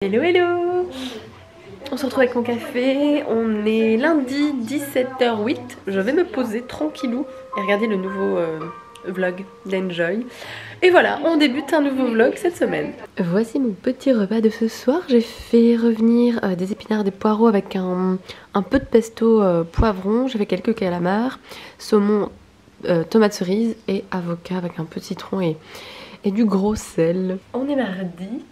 Hello hello. On se retrouve avec mon café, on est lundi 17h08, je vais me poser tranquillou et regarder le nouveau vlog d'Enjoy. Et voilà, on débute un nouveau vlog cette semaine. Voici mon petit repas de ce soir, j'ai fait revenir des épinards, des poireaux avec un peu de pesto poivron, j'ai fait quelques calamars, saumon, tomates cerises et avocat avec un peu de citron et du gros sel. On est mardi.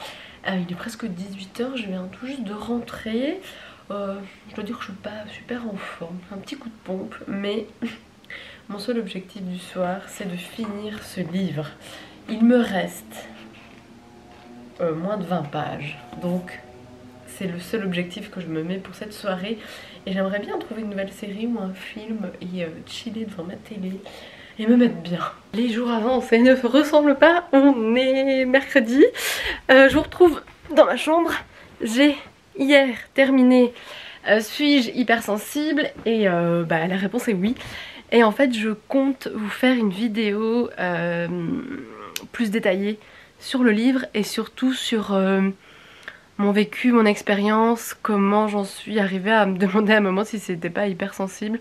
Il est presque 18h, je viens tout juste de rentrer. Je dois dire que je suis pas super en forme, un petit coup de pompe, mais mon seul objectif du soir, c'est de finir ce livre. Il me reste moins de 20 pages, donc c'est le seul objectif que je me mets pour cette soirée. Et j'aimerais bien trouver une nouvelle série ou un film et chiller devant ma télé et me mettre bien. Les jours avancent et ne se ressemblent pas, on est mercredi. Je vous retrouve dans ma chambre. J'ai hier terminé Suis-je hypersensible? Et la réponse est oui. Et en fait je compte vous faire une vidéo plus détaillée sur le livre et surtout sur mon vécu, mon expérience, comment j'en suis arrivée à me demander à un moment si c'était pas hypersensible.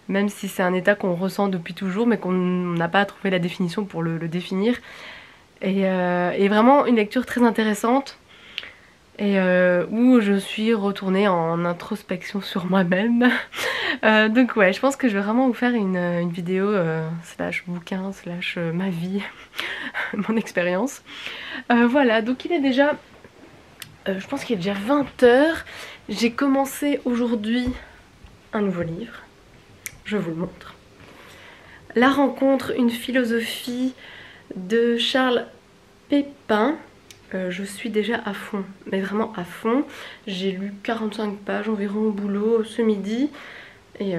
Même si c'est un état qu'on ressent depuis toujours mais qu'on n'a pas trouvé la définition pour le définir. Et vraiment une lecture très intéressante et où je suis retournée en introspection sur moi-même. Donc ouais, je pense que je vais vraiment vous faire une vidéo slash bouquin slash ma vie, mon expérience. Voilà, donc il est déjà, je pense qu'il est déjà 20h. J'ai commencé aujourd'hui un nouveau livre. Je vous le montre. La rencontre, une philosophie de Charles Pépin. Je suis déjà à fond, mais vraiment à fond. J'ai lu 45 pages environ au boulot ce midi. Et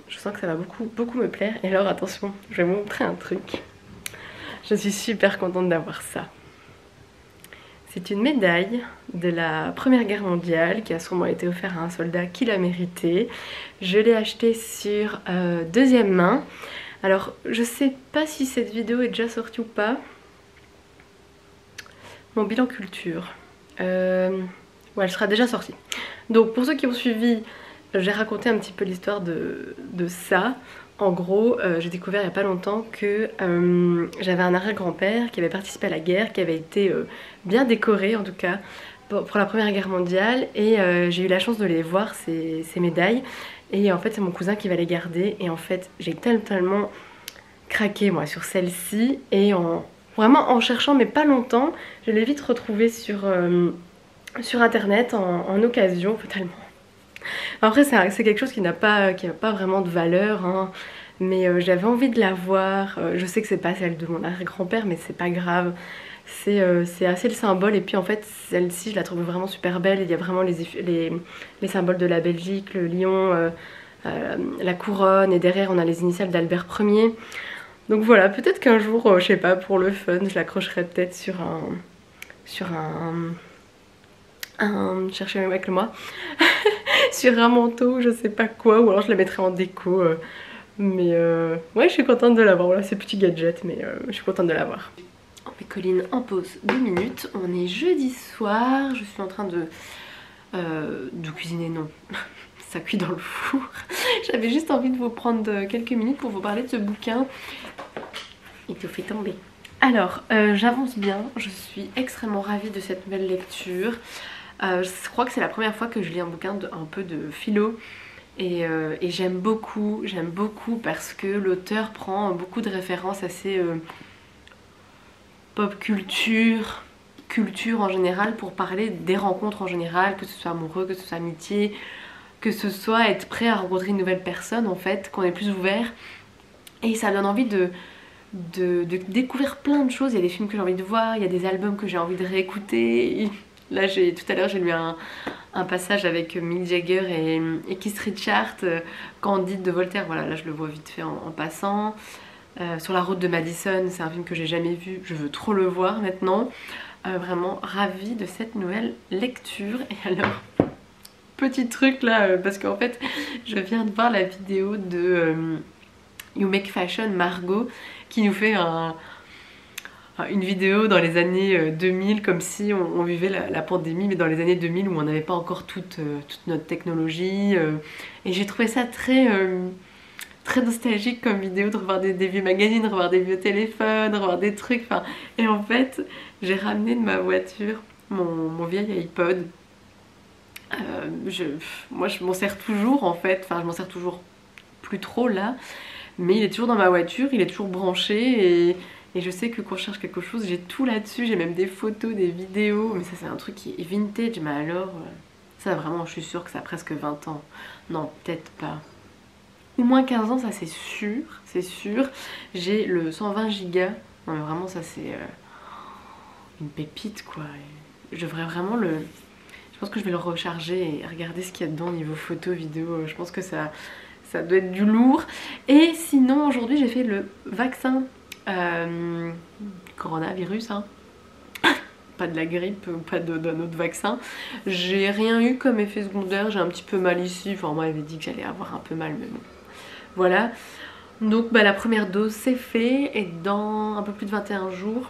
je sens que ça va beaucoup me plaire. Et alors attention, je vais vous montrer un truc. Je suis super contente d'avoir ça. C'est une médaille de la Première Guerre mondiale qui a sûrement été offerte à un soldat qui l'a mérité. Je l'ai acheté sur deuxième main. Alors je sais pas si cette vidéo est déjà sortie ou pas. Mon bilan culture. Ouais, elle sera déjà sortie. Donc pour ceux qui ont suivi, j'ai raconté un petit peu l'histoire de ça. En gros, j'ai découvert il n'y a pas longtemps que j'avais un arrière-grand-père qui avait participé à la guerre, qui avait été bien décoré en tout cas pour la Première Guerre mondiale. Et j'ai eu la chance de les voir, ces médailles. Et en fait c'est mon cousin qui va les garder. Et en fait j'ai tellement craqué moi sur celle-ci. Et vraiment en cherchant mais pas longtemps, je l'ai vite retrouvée sur internet en occasion totalement. Après c'est quelque chose qui n'a pas vraiment de valeur hein, mais j'avais envie de la voir. Je sais que c'est pas celle de mon arrière-grand-père mais c'est pas grave, c'est assez le symbole. Et puis en fait celle-ci je la trouve vraiment super belle. Il y a vraiment les symboles de la Belgique, le lion, la couronne, et derrière on a les initiales d'Albert Ier. Donc voilà, peut-être qu'un jour, je sais pas, pour le fun, je l'accrocherai peut-être sur cherchez avec le moi, sur un manteau, je sais pas quoi, ou alors je la mettrai en déco. Mais ouais, je suis contente de l'avoir. Voilà, c'est petit gadget, mais je suis contente de l'avoir. On met Colline en pause 2 minutes. On est jeudi soir. Je suis en train de cuisiner, non. Ça cuit dans le four. J'avais juste envie de vous prendre quelques minutes pour vous parler de ce bouquin. Il te fait tomber. Alors, j'avance bien. Je suis extrêmement ravie de cette nouvelle lecture. Je crois que c'est la première fois que je lis un bouquin un peu de philo. Et j'aime beaucoup parce que l'auteur prend beaucoup de références assez pop culture en général pour parler des rencontres en général, que ce soit amoureux, que ce soit amitié, que ce soit être prêt à rencontrer une nouvelle personne en fait, qu'on est plus ouvert. Et ça donne envie de découvrir plein de choses. Il y a des films que j'ai envie de voir, il y a des albums que j'ai envie de réécouter. Là tout à l'heure j'ai lu un passage avec Mick Jagger et Keith Richards, Candide de Voltaire. Voilà, là je le vois vite fait en passant. Sur la route de Madison, c'est un film que j'ai jamais vu, je veux trop le voir maintenant. Vraiment ravie de cette nouvelle lecture. Et alors, petit truc là, parce qu'en fait je viens de voir la vidéo de You Make Fashion Margot qui nous fait une vidéo dans les années 2000 comme si on vivait la pandémie mais dans les années 2000 où on n'avait pas encore toute notre technologie et j'ai trouvé ça très nostalgique comme vidéo de revoir des vieux magazines, de revoir des vieux téléphones, de revoir des trucs, enfin et en fait j'ai ramené de ma voiture mon vieil iPod. Moi je m'en sers toujours en fait, enfin je m'en sers toujours plus trop là, mais il est toujours dans ma voiture, il est toujours branché et je sais que quand je cherche quelque chose j'ai tout là-dessus, j'ai même des photos, des vidéos, mais ça c'est un truc qui est vintage, mais alors ça vraiment je suis sûre que ça a presque 20 ans, non peut-être pas, au moins 15 ans ça c'est sûr, c'est sûr. J'ai le 120 Go, non mais vraiment ça c'est une pépite quoi, et je devrais vraiment le... Je pense que je vais le recharger et regarder ce qu'il y a dedans niveau photo, vidéo. Je pense que ça doit être du lourd. Et sinon, aujourd'hui, j'ai fait le vaccin coronavirus. Hein. Pas de la grippe, pas d'un autre vaccin. J'ai rien eu comme effet secondaire. J'ai un petit peu mal ici. Enfin, moi, elle avait dit que j'allais avoir un peu mal, mais bon. Voilà. Donc, bah, la première dose, c'est fait. Et dans un peu plus de 21 jours,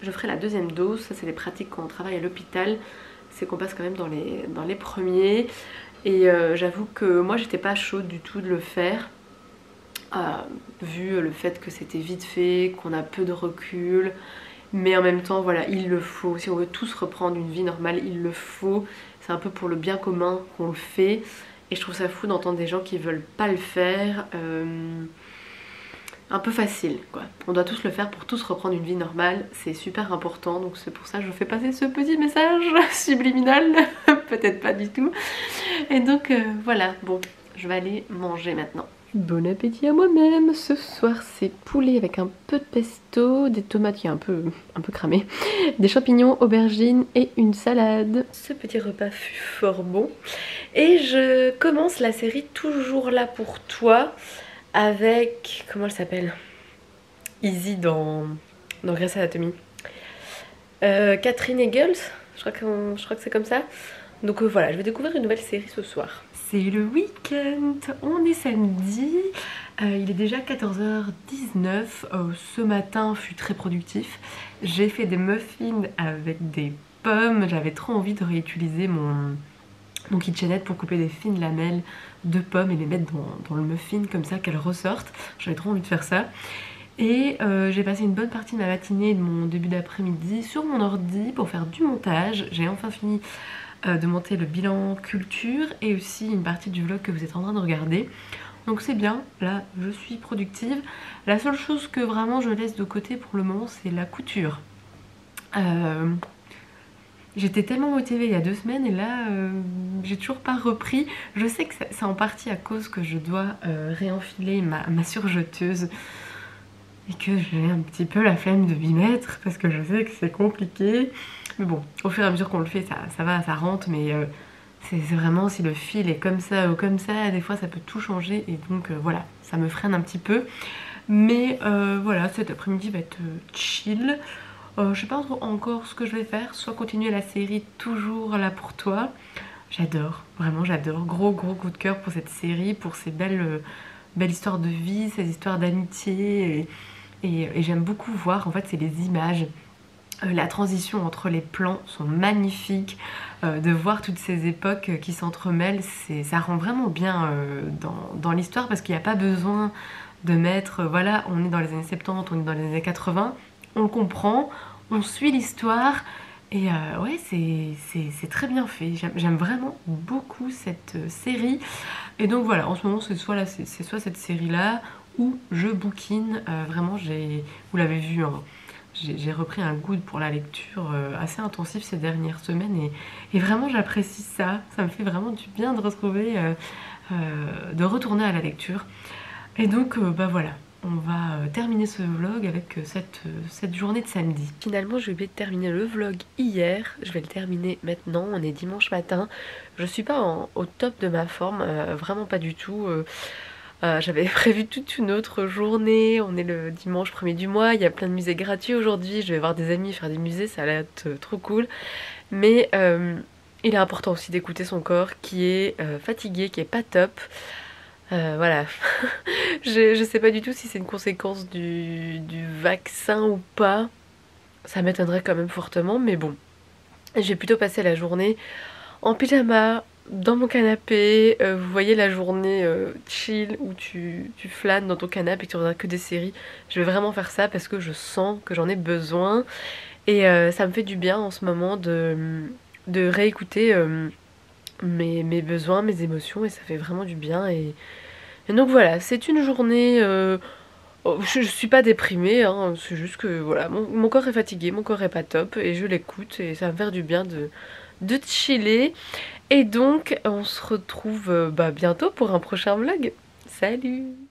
je ferai la deuxième dose. Ça, c'est les pratiques quand on travaille à l'hôpital. C'est qu'on passe quand même dans les premiers et j'avoue que moi j'étais pas chaude du tout de le faire vu le fait que c'était vite fait, qu'on a peu de recul, mais en même temps voilà il le faut, si on veut tous reprendre une vie normale il le faut, c'est un peu pour le bien commun qu'on le fait et je trouve ça fou d'entendre des gens qui veulent pas le faire un peu facile quoi. On doit tous le faire pour tous reprendre une vie normale, c'est super important, donc c'est pour ça que je fais passer ce petit message subliminal, peut-être pas du tout. Et donc voilà, bon, je vais aller manger maintenant. Bon appétit à moi-même. Ce soir c'est poulet avec un peu de pesto, des tomates qui est un peu cramées, des champignons, aubergines et une salade. Ce petit repas fut fort bon. Et je commence la série Toujours là pour toi avec, comment elle s'appelle, Izzy dans Grey's Anatomy. Catherine Eagles, je crois que c'est comme ça. Donc voilà, je vais découvrir une nouvelle série ce soir. C'est le week-end, on est samedi, il est déjà 14h19, ce matin fut très productif. J'ai fait des muffins avec des pommes, j'avais trop envie de réutiliser mon KitchenAid pour couper des fines lamelles de pommes et les mettre dans le muffin comme ça qu'elles ressortent. J'avais trop envie de faire ça. Et j'ai passé une bonne partie de ma matinée et de mon début d'après-midi sur mon ordi pour faire du montage. J'ai enfin fini de monter le bilan culture et aussi une partie du vlog que vous êtes en train de regarder. Donc c'est bien, là je suis productive. La seule chose que vraiment je laisse de côté pour le moment c'est la couture. J'étais tellement motivée il y a 2 semaines et là j'ai toujours pas repris. Je sais que c'est en partie à cause que je dois réenfiler ma surjeteuse et que j'ai un petit peu la flemme de m'y mettre parce que je sais que c'est compliqué. Mais bon, au fur et à mesure qu'on le fait, ça va, ça rentre, mais c'est vraiment si le fil est comme ça ou comme ça, des fois ça peut tout changer et donc voilà, ça me freine un petit peu. Mais voilà, cet après-midi va être chill. Je sais pas encore ce que je vais faire, soit continuer la série Toujours là pour toi. J'adore, vraiment j'adore. Gros coup de cœur pour cette série, pour ces belles histoires de vie, ces histoires d'amitié. Et j'aime beaucoup voir, en fait c'est les images. La transition entre les plans sont magnifiques, de voir toutes ces époques qui s'entremêlent, ça rend vraiment bien dans l'histoire parce qu'il n'y a pas besoin de mettre, voilà, on est dans les années 70, on est dans les années 80, on le comprend, on suit l'histoire et ouais c'est très bien fait, j'aime vraiment beaucoup cette série et donc voilà, en ce moment c'est soit cette série là ou je bouquine, vraiment vous l'avez vu hein, j'ai repris un goût pour la lecture assez intensif ces dernières semaines et vraiment j'apprécie ça, ça me fait vraiment du bien de retrouver, de retourner à la lecture. Et donc bah voilà, on va terminer ce vlog avec cette journée de samedi. Finalement j'ai oublié de terminer le vlog hier, je vais le terminer maintenant, on est dimanche matin. Je suis pas au top de ma forme, vraiment pas du tout. J'avais prévu toute une autre journée, on est le dimanche 1er du mois, il y a plein de musées gratuits aujourd'hui, je vais voir des amis faire des musées, ça a l'air trop cool. Mais il est important aussi d'écouter son corps qui est fatigué, qui est pas top. Voilà, je sais pas du tout si c'est une conséquence du vaccin ou pas. Ça m'étonnerait quand même fortement, mais bon. Je vais plutôt passer la journée en pyjama, dans mon canapé. Vous voyez la journée chill où tu flânes dans ton canapé et que tu regardes que des séries. Je vais vraiment faire ça parce que je sens que j'en ai besoin. Et ça me fait du bien en ce moment de réécouter mes besoins, mes émotions. Et ça fait vraiment du bien. Et donc voilà, c'est une journée... oh, je suis pas déprimée, hein, c'est juste que voilà, mon corps est fatigué, mon corps est pas top et je l'écoute et ça va me faire du bien de chiller. Et donc on se retrouve bientôt pour un prochain vlog. Salut!